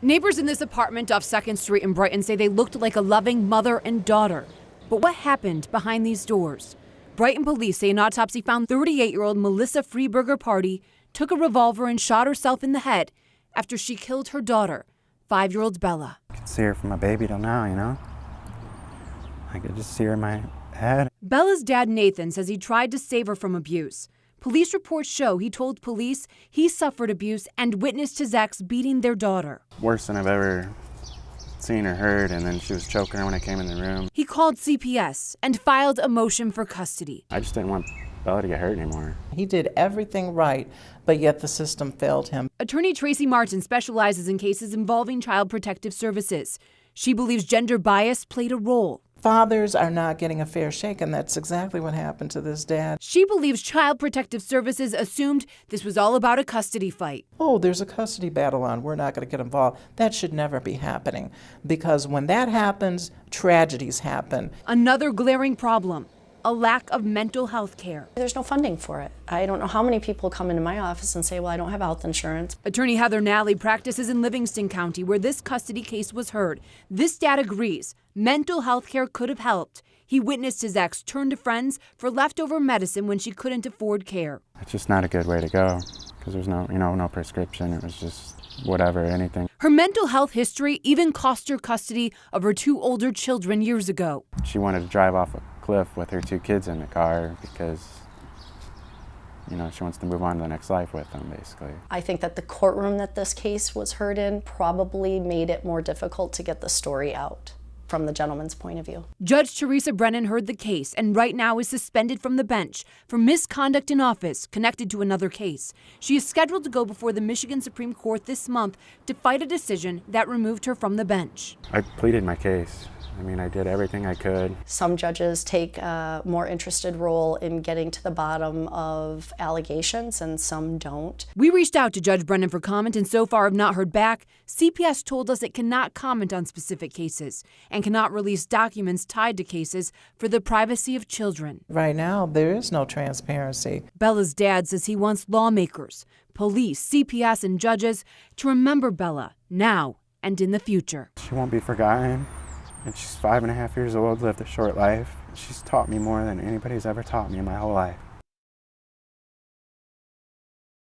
Neighbors in this apartment off 2nd Street in Brighton say they looked like a loving mother and daughter. But what happened behind these doors? Brighton Police say an autopsy found 38-year-old Melissa Freeburger Party took a revolver and shot herself in the head after she killed her daughter, 5-year-old Bella. I can see her from my baby till now, you know? I could just see her in my head. Bella's dad, Nathan, says he tried to save her from abuse. Police reports show he told police he suffered abuse and witnessed his ex beating their daughter. Worse than I've ever seen or heard, and then she was choking her when I came in the room. He called CPS and filed a motion for custody. I just didn't want Bella to get hurt anymore. He did everything right, but yet the system failed him. Attorney Tracy Martin specializes in cases involving Child Protective Services. She believes gender bias played a role. Fathers are not getting a fair shake, and that's exactly what happened to this dad. She believes Child Protective Services assumed this was all about a custody fight. Oh, there's a custody battle on. We're not going to get involved. That should never be happening, because when that happens, tragedies happen. Another glaring problem, a lack of mental health care. There's no funding for it. I don't know how many people come into my office and say, well, I don't have health insurance. Attorney Heather Nally practices in Livingston County, where this custody case was heard. This dad agrees mental health care could have helped. He witnessed his ex turn to friends for leftover medicine when she couldn't afford care. It's just not a good way to go, because there's no prescription. It was just whatever, anything. Her mental health history even cost her custody of her 2 older children years ago. She wanted to drive off a cliff with her 2 kids in the car because, she wants to move on to the next life with them, basically. I think that the courtroom that this case was heard in probably made it more difficult to get the story out from the gentleman's point of view. Judge Teresa Brennan heard the case and right now is suspended from the bench for misconduct in office connected to another case. She is scheduled to go before the Michigan Supreme Court this month to fight a decision that removed her from the bench. I pleaded my case. I did everything I could. Some judges take a more interested role in getting to the bottom of allegations and some don't. We reached out to Judge Brennan for comment and so far have not heard back. CPS told us it cannot comment on specific cases and cannot release documents tied to cases for the privacy of children. Right now, there is no transparency. Bella's dad says he wants lawmakers, police, CPS, and judges to remember Bella now and in the future. She won't be forgotten. And she's 5.5 years old, lived a short life. She's taught me more than anybody's ever taught me in my whole life.